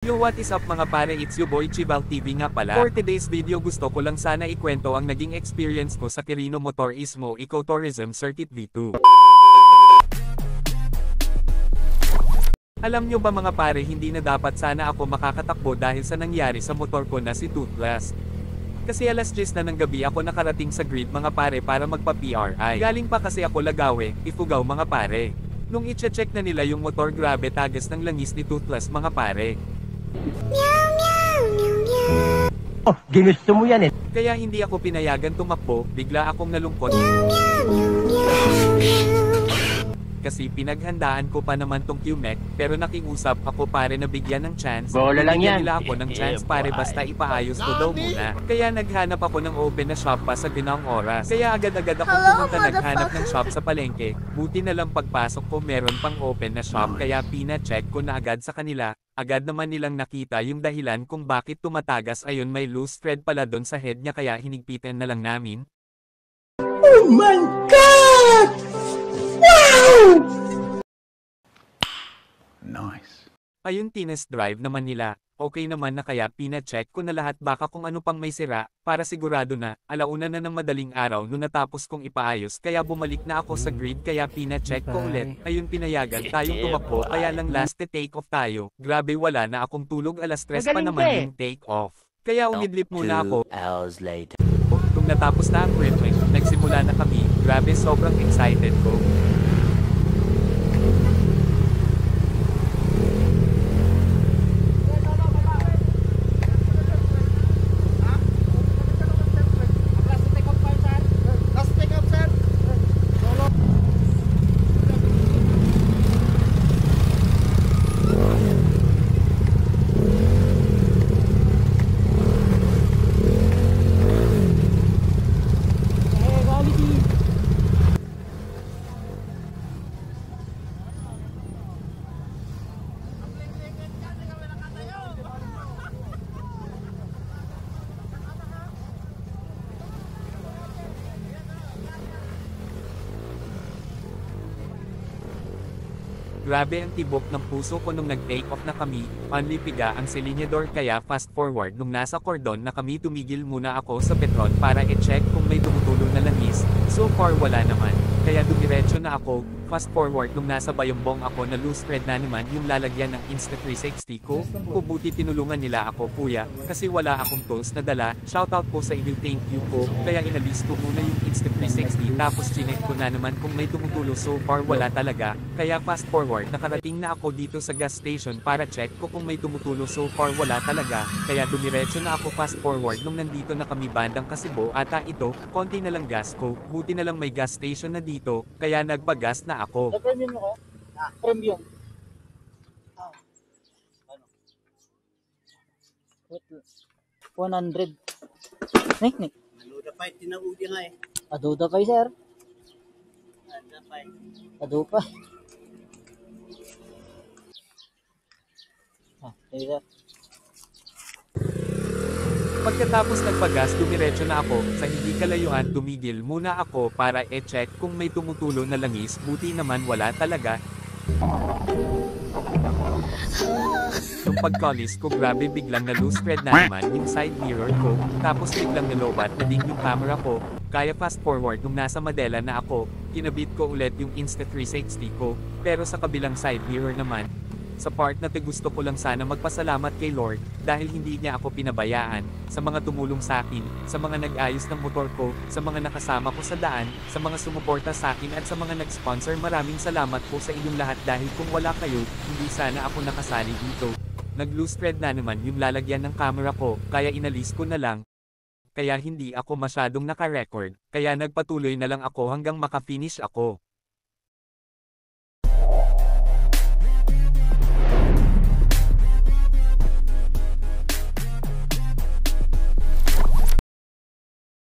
Yo, what is up mga pare, it's your boy Chival TV nga pala. For today's video gusto ko lang sana ikwento ang naging experience ko sa Quirino Motorismo Ecotourism Circuit V2. Alam nyo ba mga pare, hindi na dapat sana ako makakatakbo dahil sa nangyari sa motor ko na si Toothless. Kasi alas 10 na ng gabi ako nakarating sa grid mga pare para magpa-PRI. Galing pa kasi ako Lagawe, Ifugao mga pare. Nung i-check na nila yung motor, grabe tagas ng langis ni Toothless mga pare. Oh, ginusto mo yan eh. Kaya hindi ako pinayagan tumakbo, bigla akong nalungkot. Kasi pinaghandaan ko pa naman tong QMEC, pero nakiusap ako pare na bigyan ng chance. Bola lang yan. Nila ako ng chance pare basta ipaayos ko daw muna. Kaya naghanap ako ng open na shop pa sa ginawang oras. Kaya agad-agad ako pumunta naghanap ng shop sa palengke. Buti na lang pagpasok ko meron pang open na shop kaya pina-check ko na agad sa kanila. Agad naman nilang nakita yung dahilan kung bakit tumatagas, ayun may loose thread pala doon sa head niya kaya hinigpitan na lang namin. Oh my God! Wow! Nice. Ayun tinest drive naman nila, okay naman na kaya pina-check ko na lahat baka kung ano pang may sira, para sigurado na, alauna na ng madaling araw nung natapos kong ipaayos kaya bumalik na ako sa grid kaya pina-check ko ulit, ayun pinayagan tayong tumakbo kaya lang last take off tayo, grabe wala na akong tulog alas 3 pa naman yung take off. Kaya umidlip muna ako. 2 hours later. Kung natapos na ang trip, nagsimula na kami, grabe sobrang excited ko. Grabe ang tibok ng puso ko nung nag-take off na kami, panlipiga ang silinyador kaya fast forward nung nasa cordon na kami tumigil muna ako sa Petron para i-check kung may tumutulong na langis, so far wala naman, kaya dumiretso na ako, fast forward nung nasa Bayambong ako na loose thread na naman yung lalagyan ng Insta360 ko, kubuti tinulungan nila ako kuya, kasi wala akong tools na dala, shoutout po sa inyo thank you po, kaya inalis ko muna yung Insta360 tapos chinek ko na naman kung may tumutulong so far wala talaga, kaya fast forward nakarating na ako dito sa gas station para check ko kung may tumutulo so far wala talaga, kaya dumiretso na ako fast forward nung nandito na kami bandang Kasibo ata ito, konti na lang gas ko, buti na lang may gas station na dito, kaya nagpagas na ako. Premium ako? Premium. Ano? 100. Nik. Aduda pa, tinaudi nga eh. Aduda pa sir. Aduda pa. Adu pa. Okay sir. Pagkatapos nagpagas dumiretso na ako, sa hindi kalayuan tumigil muna ako para e-check kung may tumutulo na langis, buti naman wala talaga. Nung pagkalis ko grabe biglang na loose thread na naman yung side mirror ko, tapos biglang nalobat na din yung camera ko, kaya fast forward nung nasa Madela na ako, kinabit ko ulit yung Insta360 ko, pero sa kabilang side mirror naman, sa part na gusto ko lang sana magpasalamat kay Lord, dahil hindi niya ako pinabayaan, sa mga tumulong sa akin, sa mga nag-ayos ng motor ko, sa mga nakasama ko sa daan, sa mga sumuporta sa akin at sa mga nag-sponsor maraming salamat po sa inyong lahat dahil kung wala kayo, hindi sana ako nakasali dito. Nag-loose thread na naman yung lalagyan ng camera ko, kaya inalis ko na lang. Kaya hindi ako masyadong naka-record, kaya nagpatuloy na lang ako hanggang maka-finish ako.